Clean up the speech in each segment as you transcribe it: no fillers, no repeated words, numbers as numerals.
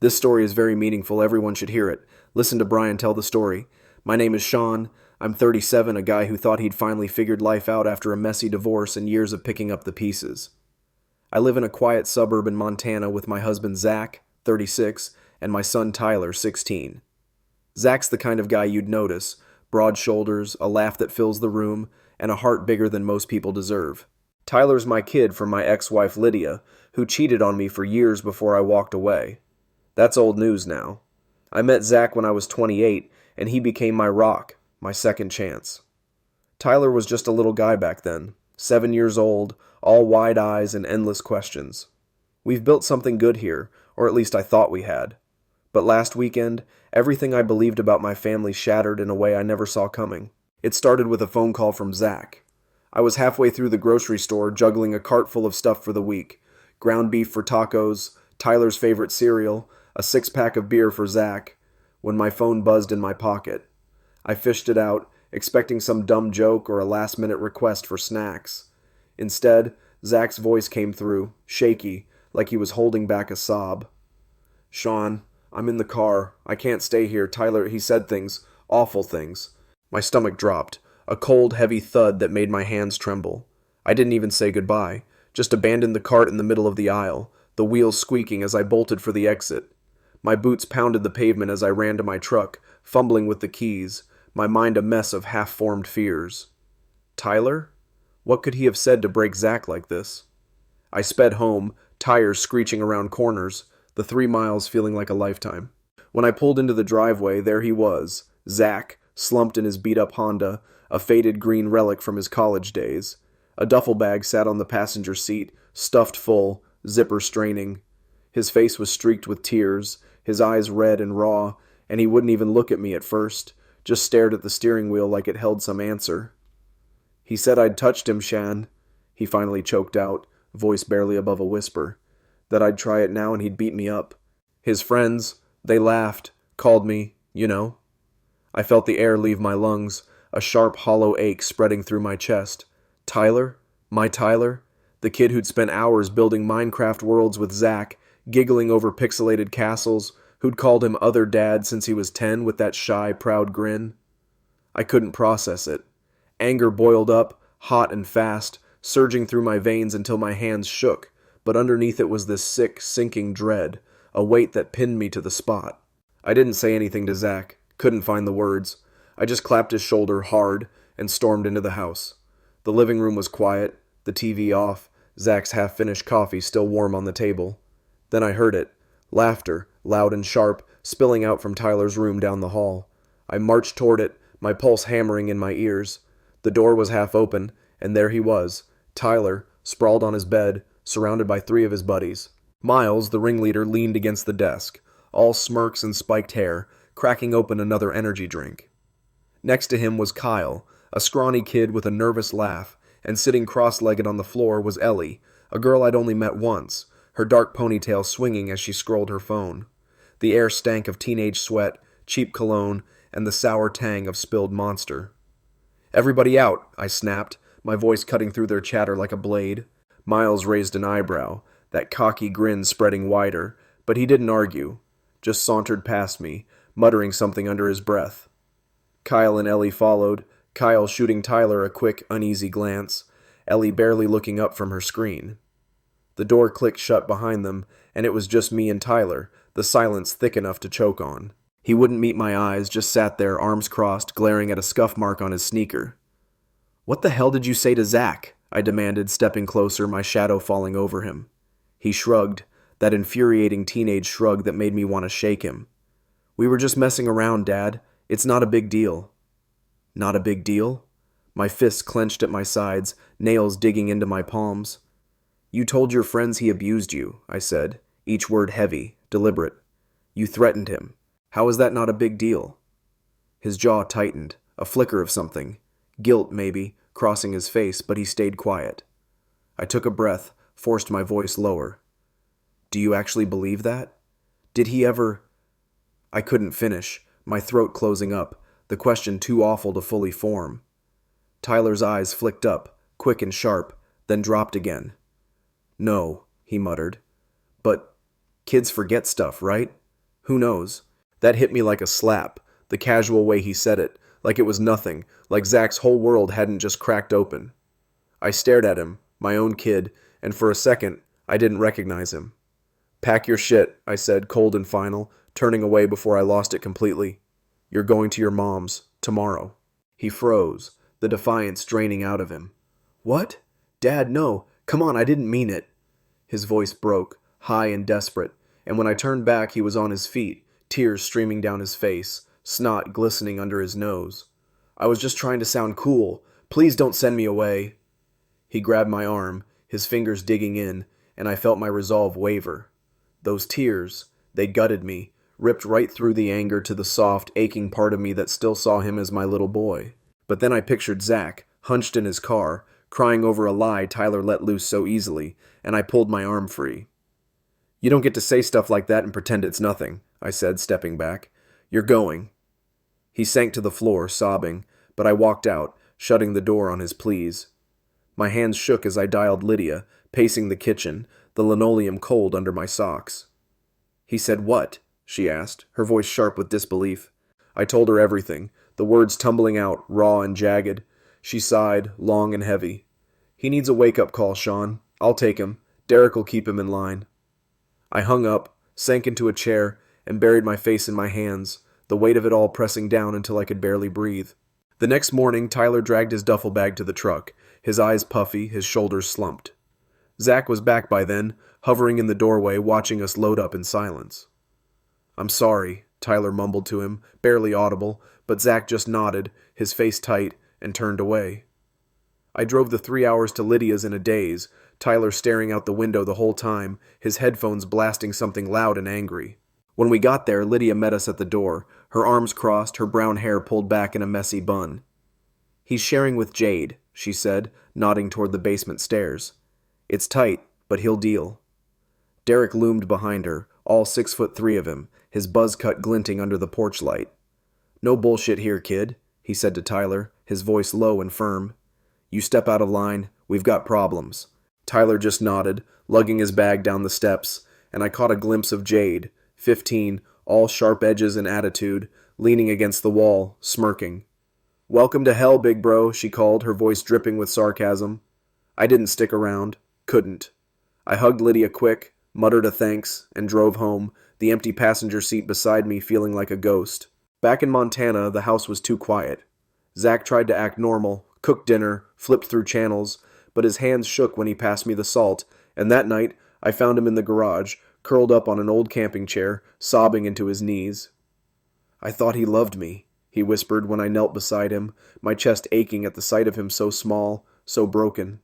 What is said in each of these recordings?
This story is very meaningful. Everyone should hear it. Listen to Brian tell the story. My name is Shan. I'm 37, a guy who thought he'd finally figured life out after a messy divorce and years of picking up the pieces. I live in a quiet suburb in Montana with my husband Zach, 36, and my son Tyler, 16. Zach's the kind of guy you'd notice: broad shoulders, a laugh that fills the room, and a heart bigger than most people deserve. Tyler's my kid from my ex-wife Lydia, who cheated on me for years before I walked away. That's old news now. I met Zach when I was 28, and he became my rock, my second chance. Tyler was just a little guy back then, 7 years old, all wide eyes and endless questions. We've built something good here, or at least I thought we had. But last weekend, everything I believed about my family shattered in a way I never saw coming. It started with a phone call from Zach. I was halfway through the grocery store juggling a cart full of stuff for the week: ground beef for tacos, Tyler's favorite cereal, a 6-pack of beer for Zach, when my phone buzzed in my pocket. I fished it out, expecting some dumb joke or a last-minute request for snacks. Instead, Zach's voice came through, shaky, like he was holding back a sob. "Sean, I'm in the car. I can't stay here. Tyler," he said things, awful things. My stomach dropped, a cold, heavy thud that made my hands tremble. I didn't even say goodbye, just abandoned the cart in the middle of the aisle, the wheels squeaking as I bolted for the exit. My boots pounded the pavement as I ran to my truck, fumbling with the keys, my mind a mess of half-formed fears. Tyler? What could he have said to break Zach like this? I sped home, tires screeching around corners, the 3 miles feeling like a lifetime. When I pulled into the driveway, there he was, Zach, slumped in his beat-up Honda, a faded green relic from his college days. A duffel bag sat on the passenger seat, stuffed full, zipper straining. His face was streaked with tears, his eyes red and raw, and he wouldn't even look at me at first, just stared at the steering wheel like it held some answer. "He said I'd touched him, Shan," he finally choked out, voice barely above a whisper. "That I'd try it now and he'd beat me up. His friends, they laughed, called me, you know." I felt the air leave my lungs, a sharp, hollow ache spreading through my chest. Tyler? My Tyler? The kid who'd spent hours building Minecraft worlds with Zach, giggling over pixelated castles, who'd called him Other Dad since he was 10 with that shy, proud grin. I couldn't process it. Anger boiled up, hot and fast, surging through my veins until my hands shook, but underneath it was this sick, sinking dread, a weight that pinned me to the spot. I didn't say anything to Zach, couldn't find the words. I just clapped his shoulder hard and stormed into the house. The living room was quiet, the TV off, Zach's half-finished coffee still warm on the table. Then I heard it, laughter, loud and sharp, spilling out from Tyler's room down the hall. I marched toward it, my pulse hammering in my ears. The door was half open, and there he was, Tyler, sprawled on his bed, surrounded by 3 of his buddies. Miles, the ringleader, leaned against the desk, all smirks and spiked hair, cracking open another energy drink. Next to him was Kyle, a scrawny kid with a nervous laugh, and sitting cross-legged on the floor was Ellie, a girl I'd only met once, her dark ponytail swinging as she scrolled her phone. The air stank of teenage sweat, cheap cologne, and the sour tang of spilled Monster. "Everybody out," I snapped, my voice cutting through their chatter like a blade. Miles raised an eyebrow, that cocky grin spreading wider, but he didn't argue, just sauntered past me, muttering something under his breath. Kyle and Ellie followed, Kyle shooting Tyler a quick, uneasy glance, Ellie barely looking up from her screen. The door clicked shut behind them, and it was just me and Tyler, the silence thick enough to choke on. He wouldn't meet my eyes, just sat there, arms crossed, glaring at a scuff mark on his sneaker. "What the hell did you say to Zach?" I demanded, stepping closer, my shadow falling over him. He shrugged, that infuriating teenage shrug that made me want to shake him. "We were just messing around, Dad. It's not a big deal." Not a big deal? My fists clenched at my sides, nails digging into my palms. "You told your friends he abused you," I said, each word heavy, deliberate. "You threatened him. How is that not a big deal?" His jaw tightened, a flicker of something. Guilt, maybe, crossing his face, but he stayed quiet. I took a breath, forced my voice lower. "Do you actually believe that? Did he ever—" I couldn't finish, my throat closing up, the question too awful to fully form. Tyler's eyes flicked up, quick and sharp, then dropped again. "No," he muttered. "But kids forget stuff, right? Who knows? That hit me like a slap, the casual way he said it, like it was nothing, like Zach's whole world hadn't just cracked open. I stared at him, my own kid, and for a second, I didn't recognize him. Pack your shit, I said, cold and final, turning away before I lost it completely. You're going to your mom's, tomorrow. He froze, the defiance draining out of him. What? Dad, no. Come on, I didn't mean it. His voice broke, high and desperate, and when I turned back he was on his feet, tears streaming down his face, snot glistening under his nose. I was just trying to sound cool. Please don't send me away. He grabbed my arm, his fingers digging in, and I felt my resolve waver. Those tears, they gutted me, ripped right through the anger to the soft, aching part of me that still saw him as my little boy. But then I pictured Zach, hunched in his car, crying over a lie Tyler let loose so easily, and I pulled my arm free. You don't get to say stuff like that and pretend it's nothing, I said, stepping back. You're going. He sank to the floor, sobbing, but I walked out, shutting the door on his pleas. My hands shook as I dialed Lydia, pacing the kitchen, the linoleum cold under my socks. He said what? She asked, her voice sharp with disbelief. I told her everything, the words tumbling out, raw and jagged. She sighed, long and heavy. He needs a wake-up call, Shan. I'll take him. Derek will keep him in line. I hung up, sank into a chair, and buried my face in my hands, the weight of it all pressing down until I could barely breathe. The next morning, Tyler dragged his duffel bag to the truck, his eyes puffy, his shoulders slumped. Zach was back by then, hovering in the doorway, watching us load up in silence. I'm sorry, Tyler mumbled to him, barely audible, but Zach just nodded, his face tight, and turned away. I drove the 3 hours to Lydia's in a daze, Tyler staring out the window the whole time, his headphones blasting something loud and angry. When we got there, Lydia met us at the door, her arms crossed, her brown hair pulled back in a messy bun. He's sharing with Jade, she said, nodding toward the basement stairs. It's tight, but he'll deal. Derek loomed behind her, all 6'3" of him, his buzz cut glinting under the porch light. No bullshit here, kid, he said to Tyler, his voice low and firm. You step out of line, we've got problems. Tyler just nodded, lugging his bag down the steps, and I caught a glimpse of Jade, 15, all sharp edges and attitude, leaning against the wall, smirking. Welcome to hell, big bro, she called, her voice dripping with sarcasm. I didn't stick around. Couldn't. I hugged Lydia quick, muttered a thanks, and drove home, the empty passenger seat beside me feeling like a ghost. Back in Montana, the house was too quiet. Zach tried to act normal, cooked dinner, flipped through channels, but his hands shook when he passed me the salt, and that night I found him in the garage, curled up on an old camping chair, sobbing into his knees. I thought he loved me, he whispered when I knelt beside him, my chest aching at the sight of him so small, so broken.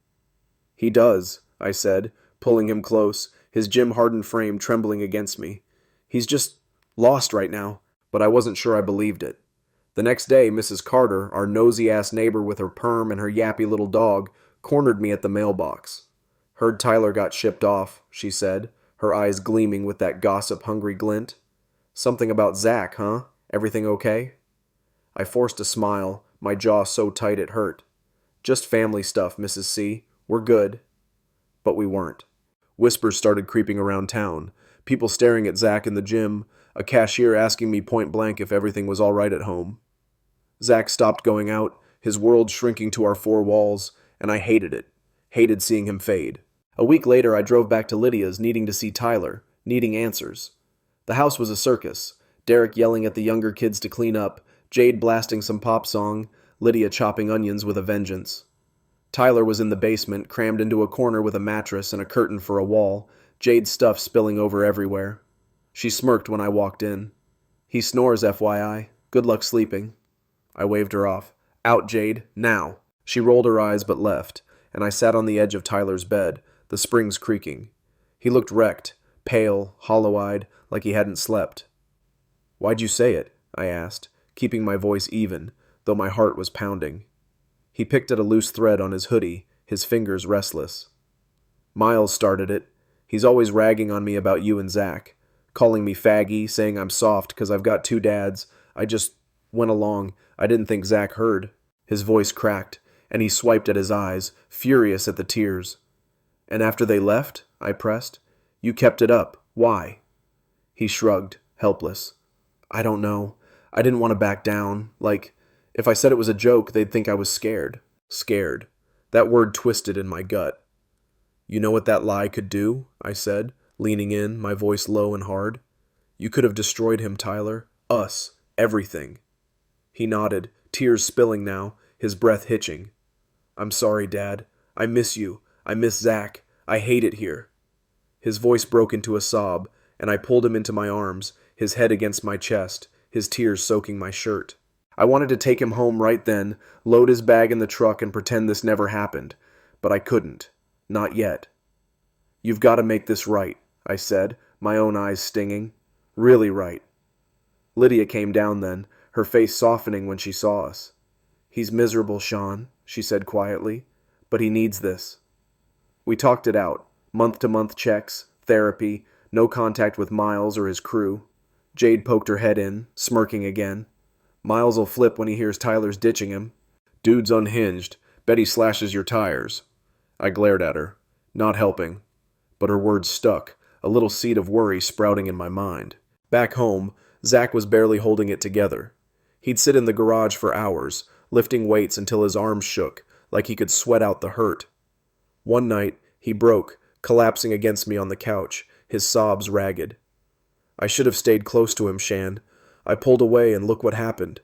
He does, I said, pulling him close, his gym-hardened frame trembling against me. He's just lost right now, but I wasn't sure I believed it. The next day, Mrs. Carter, our nosy-ass neighbor with her perm and her yappy little dog, cornered me at the mailbox. Heard Tyler got shipped off, she said, her eyes gleaming with that gossip-hungry glint. Something about Zach, huh? Everything okay? I forced a smile, my jaw so tight it hurt. Just family stuff, Mrs. C. We're good. But we weren't. Whispers started creeping around town, people staring at Zach in the gym, a cashier asking me point blank if everything was all right at home. Zach stopped going out, his world shrinking to our four walls, and I hated it. Hated seeing him fade. A week later, I drove back to Lydia's, needing to see Tyler, needing answers. The house was a circus, Derek yelling at the younger kids to clean up, Jade blasting some pop song, Lydia chopping onions with a vengeance. Tyler was in the basement, crammed into a corner with a mattress and a curtain for a wall, Jade's stuff spilling over everywhere. She smirked when I walked in. He snores, FYI. Good luck sleeping. I waved her off. Out, Jade, now. She rolled her eyes but left, and I sat on the edge of Tyler's bed, the springs creaking. He looked wrecked, pale, hollow-eyed, like he hadn't slept. Why'd you say it? I asked, keeping my voice even, though my heart was pounding. He picked at a loose thread on his hoodie, his fingers restless. Miles started it. He's always ragging on me about you and Zach, calling me faggy, saying I'm soft because I've got 2 dads. I just went along. I didn't think Zach heard. His voice cracked, and he swiped at his eyes, furious at the tears. And after they left, I pressed, you kept it up. Why? He shrugged, helpless. I don't know. I didn't want to back down. Like, if I said it was a joke, they'd think I was scared. Scared. That word twisted in my gut. You know what that lie could do? I said, leaning in, my voice low and hard. You could have destroyed him, Tyler. Us. Everything. He nodded, tears spilling now, his breath hitching. I'm sorry, Dad. I miss you. I miss Zach. I hate it here. His voice broke into a sob, and I pulled him into my arms, his head against my chest, his tears soaking my shirt. I wanted to take him home right then, load his bag in the truck and pretend this never happened, but I couldn't. Not yet. You've got to make this right, I said, my own eyes stinging. Really right. Lydia came down then, her face softening when she saw us. He's miserable, Shan, she said quietly, but he needs this. We talked it out, month-to-month checks, therapy, no contact with Miles or his crew. Jade poked her head in, smirking again. Miles'll flip when he hears Tyler's ditching him. Dude's unhinged. Bet he slashes your tires. I glared at her, not helping. But her words stuck, a little seed of worry sprouting in my mind. Back home, Zach was barely holding it together. He'd sit in the garage for hours, lifting weights until his arms shook, like he could sweat out the hurt. One night, he broke, collapsing against me on the couch, his sobs ragged. I should have stayed close to him, Shan. I pulled away and look what happened.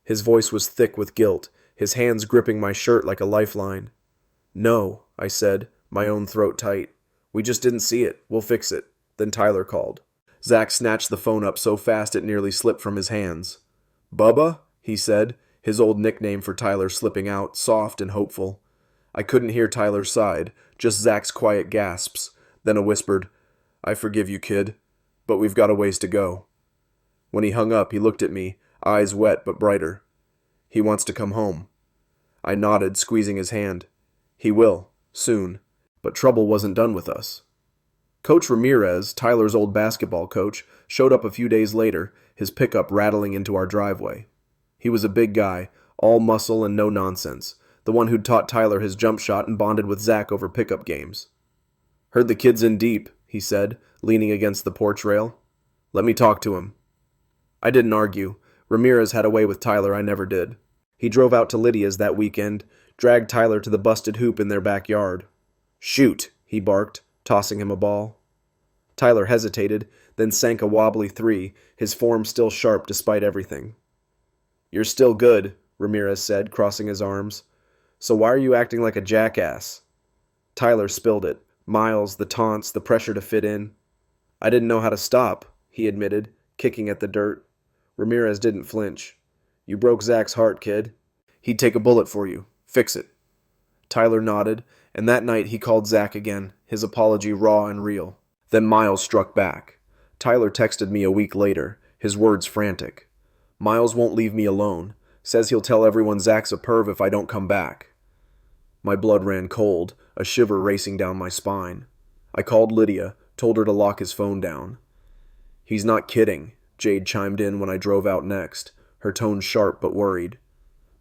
His voice was thick with guilt, his hands gripping my shirt like a lifeline. No, I said, my own throat tight. We just didn't see it. We'll fix it. Then Tyler called. Zach snatched the phone up so fast it nearly slipped from his hands. Bubba, he said, his old nickname for Tyler slipping out, soft and hopeful. I couldn't hear Tyler's side, just Zach's quiet gasps, then a whispered, I forgive you, kid, but we've got a ways to go. When he hung up, he looked at me, eyes wet but brighter. He wants to come home. I nodded, squeezing his hand. He will, soon, but trouble wasn't done with us. Coach Ramirez, Tyler's old basketball coach, showed up a few days later, his pickup rattling into our driveway. He was a big guy, all muscle and no nonsense, the one who'd taught Tyler his jump shot and bonded with Zach over pickup games. Heard the kid's in deep, he said, leaning against the porch rail. Let me talk to him. I didn't argue. Ramirez had a way with Tyler I never did. He drove out to Lydia's that weekend, dragged Tyler to the busted hoop in their backyard. Shoot, he barked, tossing him a ball. Tyler hesitated, then sank a wobbly three, his form still sharp despite everything. You're still good, Ramirez said, crossing his arms. So why are you acting like a jackass? Tyler spilled it. Miles, the taunts, the pressure to fit in. I didn't know how to stop, he admitted, kicking at the dirt. Ramirez didn't flinch. You broke Zach's heart, kid. He'd take a bullet for you. Fix it. Tyler nodded, and that night he called Zach again, his apology raw and real. Then Miles struck back. Tyler texted me a week later, his words frantic. Miles won't leave me alone. Says he'll tell everyone Zach's a perv if I don't come back. My blood ran cold, a shiver racing down my spine. I called Lydia, told her to lock his phone down. He's not kidding, Jade chimed in when I drove out next, her tone sharp but worried.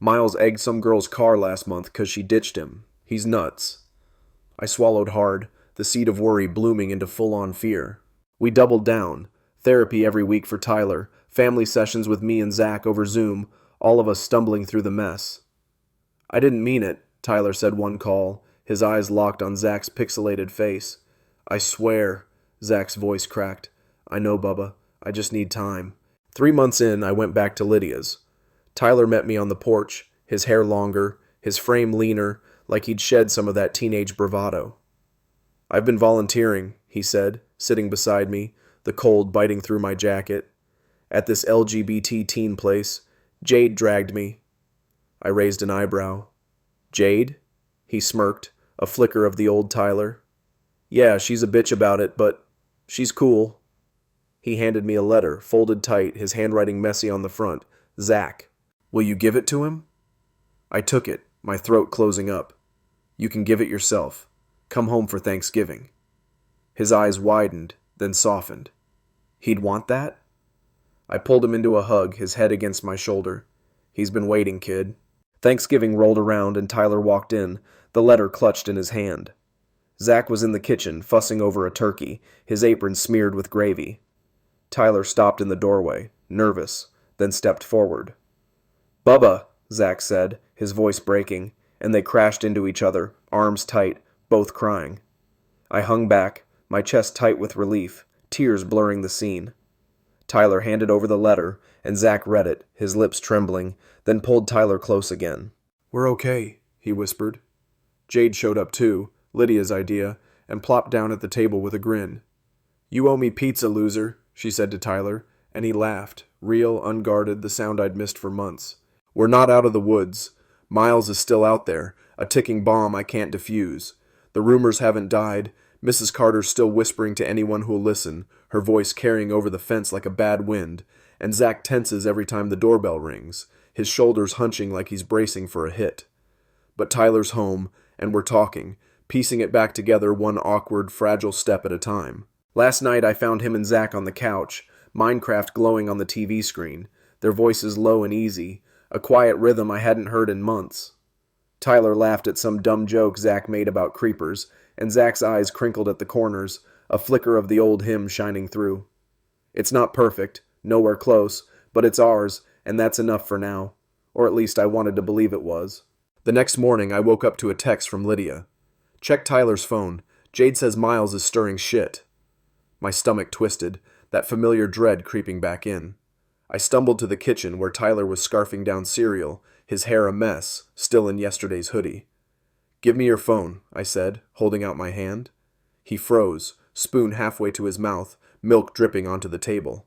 Miles egged some girl's car last month 'cause she ditched him. He's nuts. I swallowed hard, the seed of worry blooming into full-on fear. We doubled down. Therapy every week for Tyler, family sessions with me and Zach over Zoom, all of us stumbling through the mess. I didn't mean it, Tyler said one call, his eyes locked on Zach's pixelated face. I swear, Zach's voice cracked. I know, Bubba. I just need time. 3 months in, I went back to Lydia's. Tyler met me on the porch, his hair longer, his frame leaner, like he'd shed some of that teenage bravado. I've been volunteering, he said, sitting beside me, the cold biting through my jacket. At this LGBT teen place, Jade dragged me. I raised an eyebrow. Jade? He smirked, a flicker of the old Tyler. Yeah, she's a bitch about it, but she's cool. He handed me a letter, folded tight, his handwriting messy on the front. Zach. Will you give it to him? I took it, my throat closing up. You can give it yourself. Come home for Thanksgiving. His eyes widened, then softened. He'd want that? I pulled him into a hug, his head against my shoulder. He's been waiting, kid. Thanksgiving rolled around and Tyler walked in, the letter clutched in his hand. Zach was in the kitchen, fussing over a turkey, his apron smeared with gravy. Tyler stopped in the doorway, nervous, then stepped forward. "Bubba," Zach said, his voice breaking, and they crashed into each other, arms tight, both crying. I hung back, my chest tight with relief, tears blurring the scene. Tyler handed over the letter, and Zach read it, his lips trembling, then pulled Tyler close again. "We're okay," he whispered. Jade showed up too, Lydia's idea, and plopped down at the table with a grin. "You owe me pizza, loser," she said to Tyler, and he laughed, real, unguarded, the sound I'd missed for months. "We're not out of the woods. Miles is still out there, a ticking bomb I can't defuse. The rumors haven't died. Mrs. Carter's still whispering to anyone who'll listen, her voice carrying over the fence like a bad wind, and Zach tenses every time the doorbell rings, his shoulders hunching like he's bracing for a hit. But Tyler's home, and we're talking, piecing it back together one awkward, fragile step at a time. Last night I found him and Zach on the couch, Minecraft glowing on the TV screen, their voices low and easy, a quiet rhythm I hadn't heard in months. Tyler laughed at some dumb joke Zach made about creepers, and Zach's eyes crinkled at the corners, a flicker of the old hymn shining through. It's not perfect, nowhere close, but it's ours, and that's enough for now. Or at least I wanted to believe it was. The next morning I woke up to a text from Lydia. "Check Tyler's phone. Jade says Miles is stirring shit." My stomach twisted, that familiar dread creeping back in. I stumbled to the kitchen where Tyler was scarfing down cereal, his hair a mess, still in yesterday's hoodie. "Give me your phone," I said, holding out my hand. He froze, spoon halfway to his mouth, milk dripping onto the table.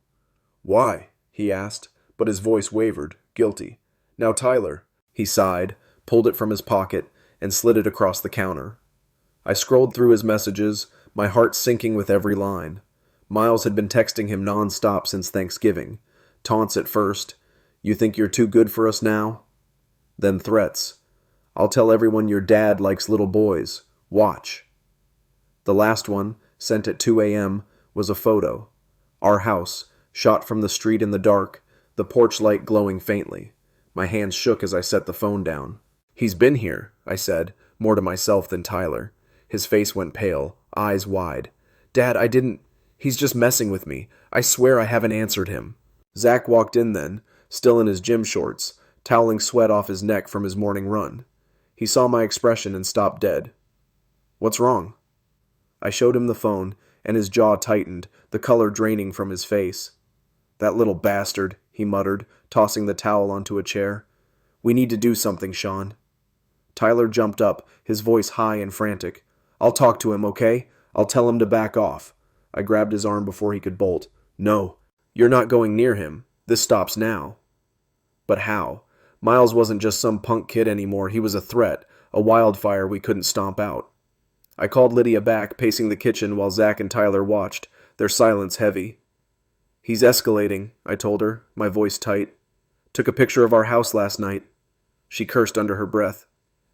"Why?" he asked, but his voice wavered, guilty. "Now, Tyler." He sighed, pulled it from his pocket, and slid it across the counter. I scrolled through his messages, my heart sinking with every line. Miles had been texting him non-stop since Thanksgiving. Taunts at first. "You think you're too good for us now?" Then threats. "I'll tell everyone your dad likes little boys. Watch." The last one, sent at 2 a.m., was a photo. Our house, shot from the street in the dark, the porch light glowing faintly. My hands shook as I set the phone down. "He's been here," I said, more to myself than Tyler. His face went pale, eyes wide. "Dad, I didn't... He's just messing with me. I swear I haven't answered him." Zach walked in then, still in his gym shorts, toweling sweat off his neck from his morning run. He saw my expression and stopped dead. "What's wrong?" I showed him the phone, and his jaw tightened, the color draining from his face. "That little bastard," he muttered, tossing the towel onto a chair. "We need to do something, Shan." Tyler jumped up, his voice high and frantic. "I'll talk to him, okay? I'll tell him to back off." I grabbed his arm before he could bolt. "No. You're not going near him. This stops now." But how? Miles wasn't just some punk kid anymore. He was a threat, a wildfire we couldn't stomp out. I called Lydia back, pacing the kitchen while Zach and Tyler watched, their silence heavy. "He's escalating," I told her, my voice tight. "Took a picture of our house last night." She cursed under her breath.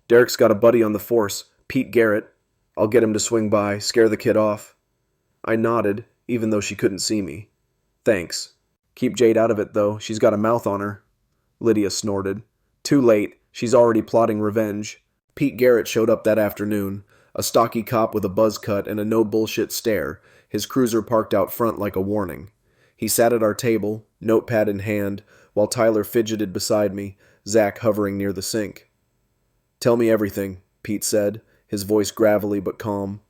"Derek's got a buddy on the force, Pete Garrett. I'll get him to swing by, scare the kid off." I nodded, even though she couldn't see me. "Thanks. Keep Jade out of it, though. She's got a mouth on her." Lydia snorted. "Too late. She's already plotting revenge. Pete Garrett showed up that afternoon, a stocky cop with a buzz cut and a no-bullshit stare, his cruiser parked out front like a warning. He sat at our table, notepad in hand, while Tyler fidgeted beside me, Zach hovering near the sink. "Tell me everything," Pete said, his voice gravelly but calm.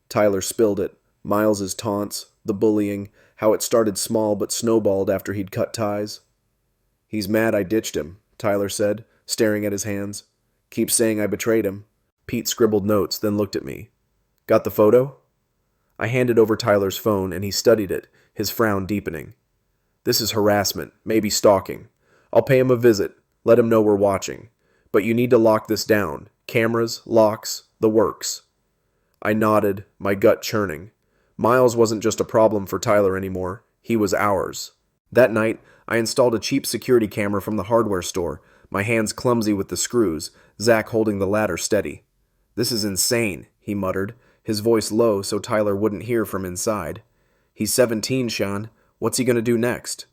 Tyler spilled it, Miles's taunts, the bullying, how it started small but snowballed after he'd cut ties. "He's mad I ditched him," Tyler said, staring at his hands. "Keeps saying I betrayed him." Pete scribbled notes, then looked at me. "Got the photo?" I handed over Tyler's phone, and he studied it, his frown deepening. "This is harassment, maybe stalking. I'll pay him a visit, let him know we're watching. But you need to lock this down. Cameras, locks, the works." I nodded, my gut churning. Miles wasn't just a problem for Tyler anymore. He was ours. That night, I installed a cheap security camera from the hardware store, my hands clumsy with the screws, Zach holding the ladder steady. "This is insane," he muttered, his voice low so Tyler wouldn't hear from inside. "He's 17, Shan. What's he gonna do next?"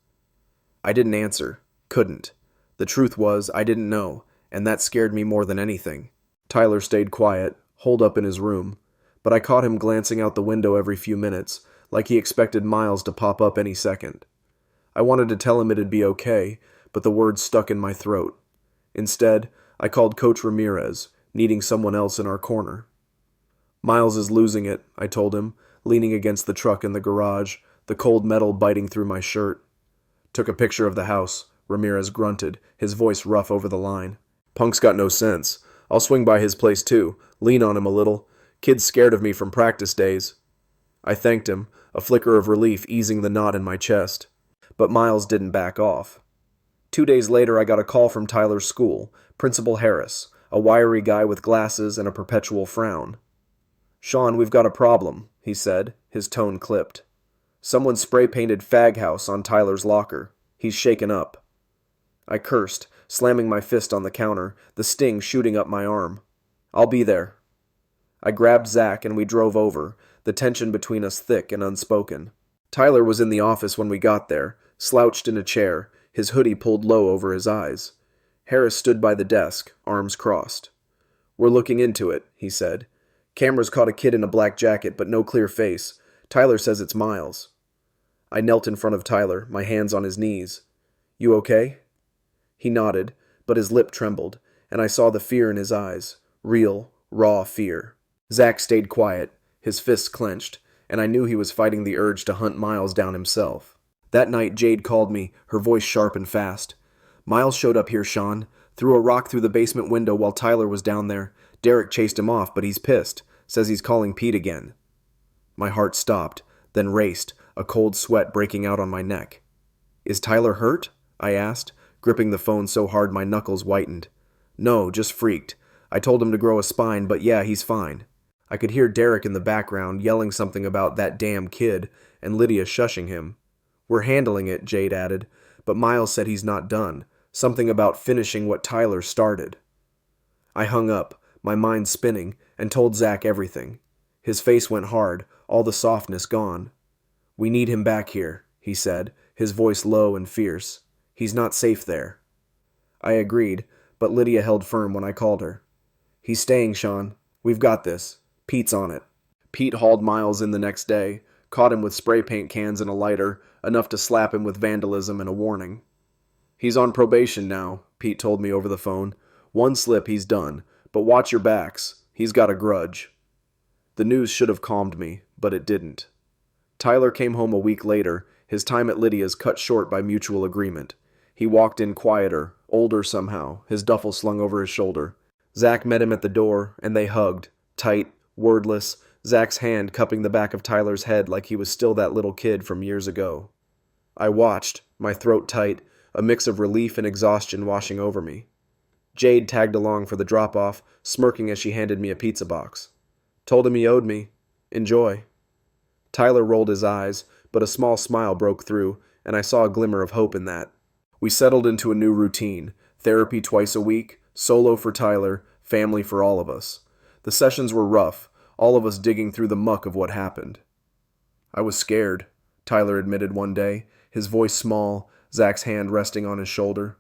I didn't answer. Couldn't. The truth was, I didn't know, and that scared me more than anything. Tyler stayed quiet, holed up in his room, but I caught him glancing out the window every few minutes, like he expected Miles to pop up any second. I wanted to tell him it'd be okay, but the words stuck in my throat. Instead, I called Coach Ramirez, needing someone else in our corner. Miles is losing it, I told him, leaning against the truck in the garage, the cold metal biting through my shirt. Took a picture of the house, Ramirez grunted, his voice rough over the line. Punk's got no sense. I'll swing by his place too, lean on him a little. Kid's scared of me from practice days. I thanked him, a flicker of relief easing the knot in my chest. But Miles didn't back off. 2 days later, I got a call from Tyler's school, Principal Harris, a wiry guy with glasses and a perpetual frown. "Shan, we've got a problem," he said, his tone clipped. "Someone spray-painted Fag House on Tyler's locker. He's shaken up." I cursed, slamming my fist on the counter, the sting shooting up my arm. "I'll be there." I grabbed Zach and we drove over, the tension between us thick and unspoken. Tyler was in the office when we got there, slouched in a chair, his hoodie pulled low over his eyes. Harris stood by the desk, arms crossed. "We're looking into it," he said. "Cameras caught a kid in a black jacket, but no clear face. Tyler says it's Miles." I knelt in front of Tyler, my hands on his knees. "You okay?" He nodded, but his lip trembled, and I saw the fear in his eyes. Real, raw fear. Zach stayed quiet, his fists clenched, and I knew he was fighting the urge to hunt Miles down himself. That night, Jade called me, her voice sharp and fast. "Miles showed up here, Shan. Threw a rock through the basement window while Tyler was down there. Derek chased him off, but he's pissed. Says he's calling Pete again." My heart stopped, then raced, a cold sweat breaking out on my neck. "Is Tyler hurt?" I asked, gripping the phone so hard my knuckles whitened. "No, just freaked. I told him to grow a spine, but yeah, he's fine." I could hear Derek in the background yelling something about that damn kid, and Lydia shushing him. "We're handling it," Jade added, "but Miles said he's not done. Something about finishing what Tyler started." I hung up, my mind spinning, and told Zach everything. His face went hard, all the softness gone. "We need him back here," he said, his voice low and fierce. "He's not safe there." I agreed, but Lydia held firm when I called her. "He's staying, Shan. We've got this. Pete's on it." Pete hauled Miles in the next day, caught him with spray paint cans and a lighter, enough to slap him with vandalism and a warning. "He's on probation now," Pete told me over the phone. "One slip, he's done. But watch your backs. He's got a grudge." The news should have calmed me, but it didn't. Tyler came home a week later, his time at Lydia's cut short by mutual agreement. He walked in quieter, older somehow, his duffel slung over his shoulder. Zach met him at the door, and they hugged, tight, wordless, Zach's hand cupping the back of Tyler's head like he was still that little kid from years ago. I watched, my throat tight, a mix of relief and exhaustion washing over me. Jade tagged along for the drop-off, smirking as she handed me a pizza box. "Told him he owed me. Enjoy." Tyler rolled his eyes, but a small smile broke through, and I saw a glimmer of hope in that. We settled into a new routine, therapy twice a week, solo for Tyler, family for all of us. The sessions were rough, all of us digging through the muck of what happened. "I was scared," Tyler admitted one day, his voice small, Zach's hand resting on his shoulder.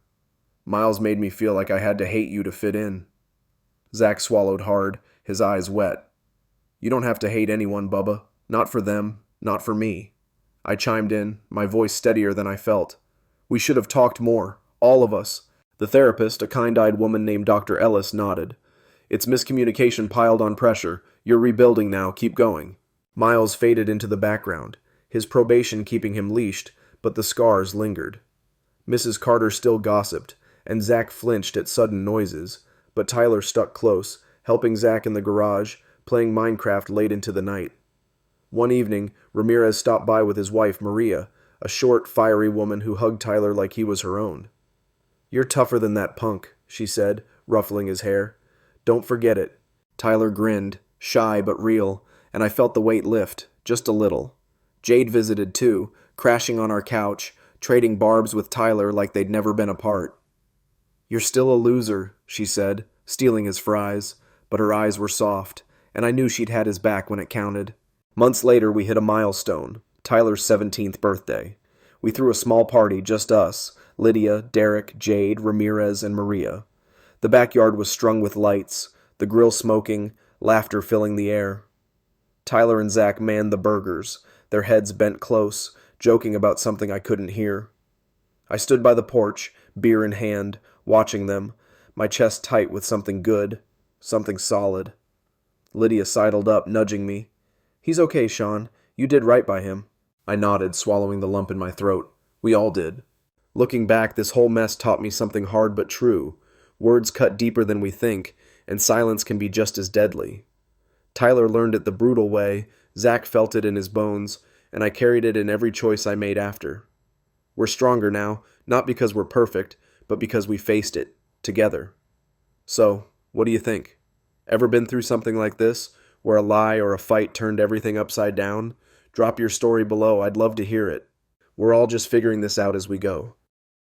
"Miles made me feel like I had to hate you to fit in." Zach swallowed hard, his eyes wet. "You don't have to hate anyone, Bubba. Not for them, not for me." I chimed in, my voice steadier than I felt. "We should have talked more, all of us." The therapist, a kind-eyed woman named Dr. Ellis, nodded. "It's miscommunication piled on pressure. You're rebuilding now, keep going." Miles faded into the background, his probation keeping him leashed, but the scars lingered. Mrs. Carter still gossiped, and Zach flinched at sudden noises, but Tyler stuck close, helping Zach in the garage, playing Minecraft late into the night. One evening, Ramirez stopped by with his wife, Maria, a short, fiery woman who hugged Tyler like he was her own. "You're tougher than that punk," she said, ruffling his hair. "Don't forget it." Tyler grinned, shy but real, and I felt the weight lift, just a little. Jade visited too, crashing on our couch, trading barbs with Tyler like they'd never been apart. "You're still a loser," she said, stealing his fries, but her eyes were soft, and I knew she'd had his back when it counted. Months later, we hit a milestone, Tyler's 17th birthday. We threw a small party, just us, Lydia, Derek, Jade, Ramirez, and Maria. The backyard was strung with lights, the grill smoking, laughter filling the air. Tyler and Zach manned the burgers, their heads bent close, joking about something I couldn't hear. I stood by the porch, beer in hand, watching them, my chest tight with something good, something solid. Lydia sidled up, nudging me. "He's okay, Shan. You did right by him." I nodded, swallowing the lump in my throat. We all did. Looking back, this whole mess taught me something hard but true. Words cut deeper than we think, and silence can be just as deadly. Tyler learned it the brutal way, Zach felt it in his bones, and I carried it in every choice I made after. We're stronger now, not because we're perfect, but because we faced it, together. So, what do you think? Ever been through something like this, where a lie or a fight turned everything upside down? Drop your story below, I'd love to hear it. We're all just figuring this out as we go.